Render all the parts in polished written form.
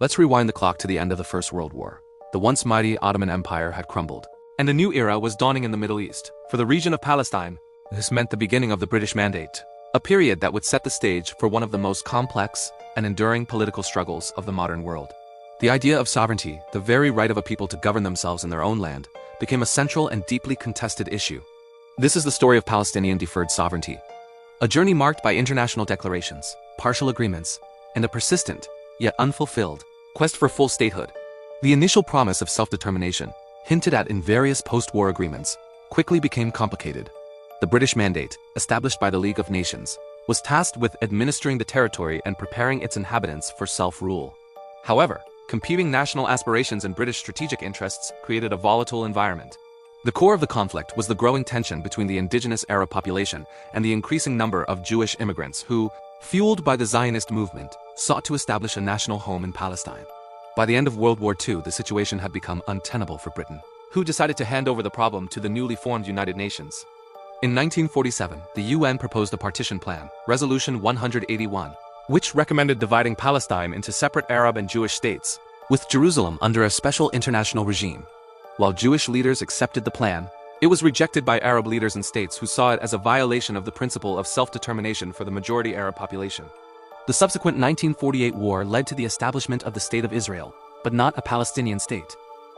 Let's rewind the clock to the end of the First World War. The once mighty Ottoman Empire had crumbled, and a new era was dawning in the Middle East. For the region of Palestine, this meant the beginning of the British Mandate, a period that would set the stage for one of the most complex and enduring political struggles of the modern world. The idea of sovereignty, the very right of a people to govern themselves in their own land, became a central and deeply contested issue. This is the story of Palestinian deferred sovereignty, a journey marked by international declarations, partial agreements, and a persistent, yet unfulfilled, quest for full statehood. The initial promise of self-determination, hinted at in various post-war agreements, quickly became complicated. The British Mandate, established by the League of Nations, was tasked with administering the territory and preparing its inhabitants for self-rule. However, competing national aspirations and British strategic interests created a volatile environment. The core of the conflict was the growing tension between the indigenous Arab population and the increasing number of Jewish immigrants who, fueled by the Zionist movement, sought to establish a national home in Palestine. By the end of World War II, the situation had become untenable for Britain, who decided to hand over the problem to the newly formed United Nations. In 1947, the UN proposed a partition plan, Resolution 181, which recommended dividing Palestine into separate Arab and Jewish states, with Jerusalem under a special international regime. While Jewish leaders accepted the plan, it was rejected by Arab leaders and states who saw it as a violation of the principle of self-determination for the majority Arab population. The subsequent 1948 war led to the establishment of the State of Israel, but not a Palestinian state.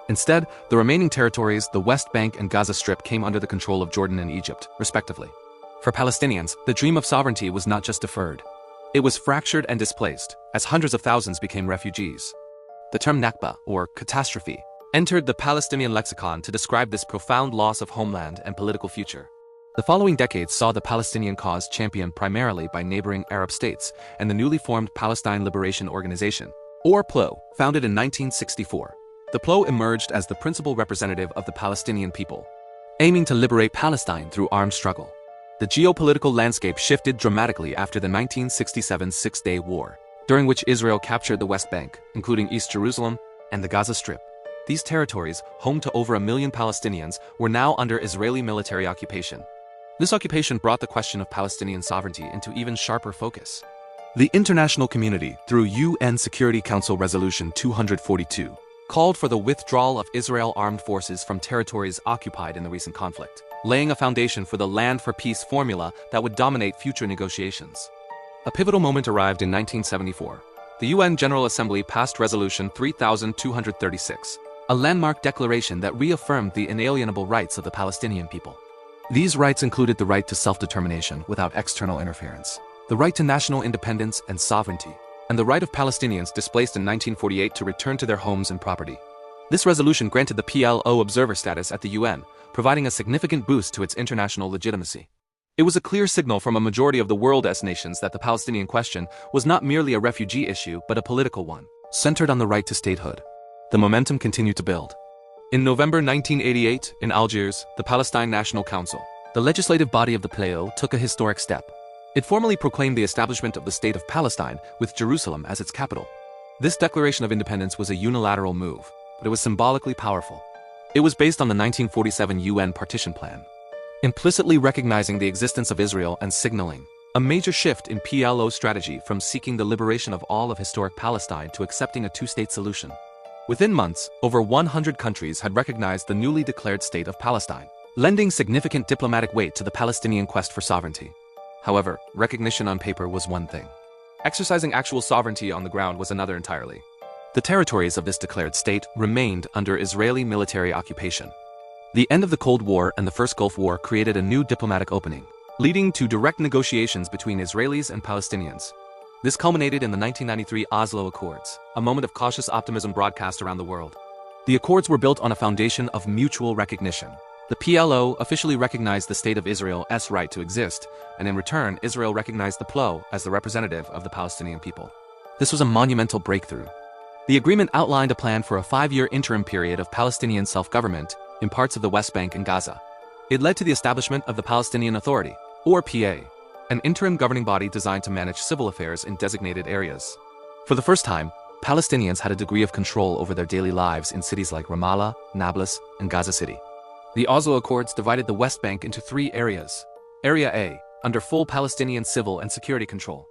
Instead, the remaining territories, the West Bank and Gaza Strip, came under the control of Jordan and Egypt, respectively. For Palestinians, the dream of sovereignty was not just deferred. It was fractured and displaced, as hundreds of thousands became refugees. The term Nakba, or catastrophe, entered the Palestinian lexicon to describe this profound loss of homeland and political future. The following decades saw the Palestinian cause championed primarily by neighboring Arab states and the newly formed Palestine Liberation Organization, or PLO, founded in 1964. The PLO emerged as the principal representative of the Palestinian people, aiming to liberate Palestine through armed struggle. The geopolitical landscape shifted dramatically after the 1967 Six-Day War, during which Israel captured the West Bank, including East Jerusalem and the Gaza Strip. These territories, home to over 1 million Palestinians, were now under Israeli military occupation. This occupation brought the question of Palestinian sovereignty into even sharper focus. The international community, through UN Security Council Resolution 242, called for the withdrawal of Israel armed forces from territories occupied in the recent conflict, laying a foundation for the Land for Peace formula that would dominate future negotiations. A pivotal moment arrived in 1974. The UN General Assembly passed Resolution 3236, a landmark declaration that reaffirmed the inalienable rights of the Palestinian people. These rights included the right to self-determination without external interference, the right to national independence and sovereignty, and the right of Palestinians displaced in 1948 to return to their homes and property. This resolution granted the PLO observer status at the UN, providing a significant boost to its international legitimacy. It was a clear signal from a majority of the world's nations that the Palestinian question was not merely a refugee issue but a political one, centered on the right to statehood. The momentum continued to build. In November 1988, in Algiers, the Palestine National Council, the legislative body of the PLO, took a historic step. It formally proclaimed the establishment of the State of Palestine, with Jerusalem as its capital. This declaration of independence was a unilateral move, but it was symbolically powerful. It was based on the 1947 UN Partition Plan, implicitly recognizing the existence of Israel and signaling a major shift in PLO strategy from seeking the liberation of all of historic Palestine to accepting a two-state solution. Within months, over 100 countries had recognized the newly declared State of Palestine, lending significant diplomatic weight to the Palestinian quest for sovereignty. However, recognition on paper was one thing. Exercising actual sovereignty on the ground was another entirely. The territories of this declared state remained under Israeli military occupation. The end of the Cold War and the First Gulf War created a new diplomatic opening, leading to direct negotiations between Israelis and Palestinians. This culminated in the 1993 Oslo Accords, a moment of cautious optimism broadcast around the world. The accords were built on a foundation of mutual recognition. The PLO officially recognized the State of Israel's right to exist, and in return, Israel recognized the PLO as the representative of the Palestinian people. This was a monumental breakthrough. The agreement outlined a plan for a 5-year interim period of Palestinian self-government in parts of the West Bank and Gaza. It led to the establishment of the Palestinian Authority, or PA, an interim governing body designed to manage civil affairs in designated areas. For the first time, Palestinians had a degree of control over their daily lives in cities like Ramallah, Nablus, and Gaza City. The Oslo Accords divided the West Bank into 3 areas. Area A, under full Palestinian civil and security control.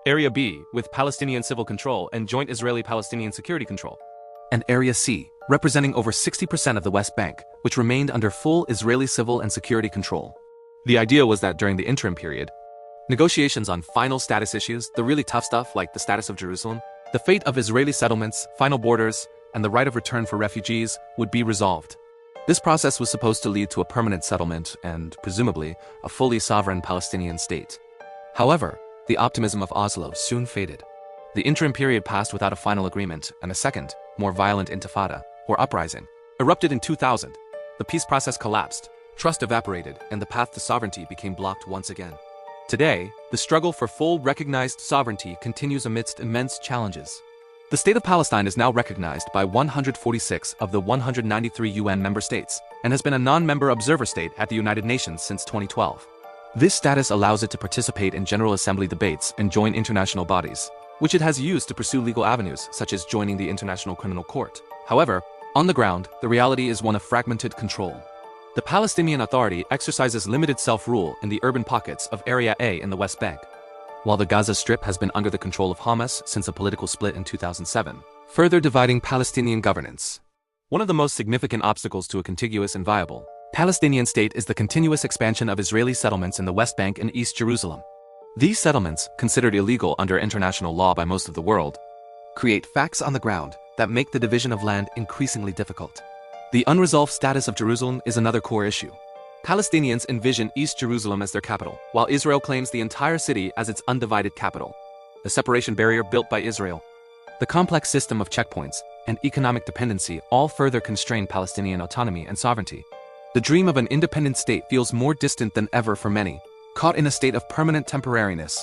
Area B, with Palestinian civil control and joint Israeli-Palestinian security control. And Area C, representing over 60% of the West Bank, which remained under full Israeli civil and security control. The idea was that during the interim period, negotiations on final status issues, the really tough stuff like the status of Jerusalem, the fate of Israeli settlements, final borders, and the right of return for refugees would be resolved. This process was supposed to lead to a permanent settlement and, presumably, a fully sovereign Palestinian state. However, the optimism of Oslo soon faded. The interim period passed without a final agreement, and a second, more violent intifada, or uprising, erupted in 2000. The peace process collapsed, trust evaporated, and the path to sovereignty became blocked once again. Today, the struggle for full recognized sovereignty continues amidst immense challenges. The State of Palestine is now recognized by 146 of the 193 UN member states, and has been a non-member observer state at the United Nations since 2012. This status allows it to participate in General Assembly debates and join international bodies, which it has used to pursue legal avenues such as joining the International Criminal Court. However, on the ground, the reality is one of fragmented control. The Palestinian Authority exercises limited self-rule in the urban pockets of Area A in the West Bank, while the Gaza Strip has been under the control of Hamas since a political split in 2007, further dividing Palestinian governance. One of the most significant obstacles to a contiguous and viable Palestinian state is the continuous expansion of Israeli settlements in the West Bank and East Jerusalem. These settlements, considered illegal under international law by most of the world, create facts on the ground that make the division of land increasingly difficult. The unresolved status of Jerusalem is another core issue. Palestinians envision East Jerusalem as their capital, while Israel claims the entire city as its undivided capital. The separation barrier built by Israel, the complex system of checkpoints, and economic dependency all further constrain Palestinian autonomy and sovereignty. The dream of an independent state feels more distant than ever for many, caught in a state of permanent temporariness.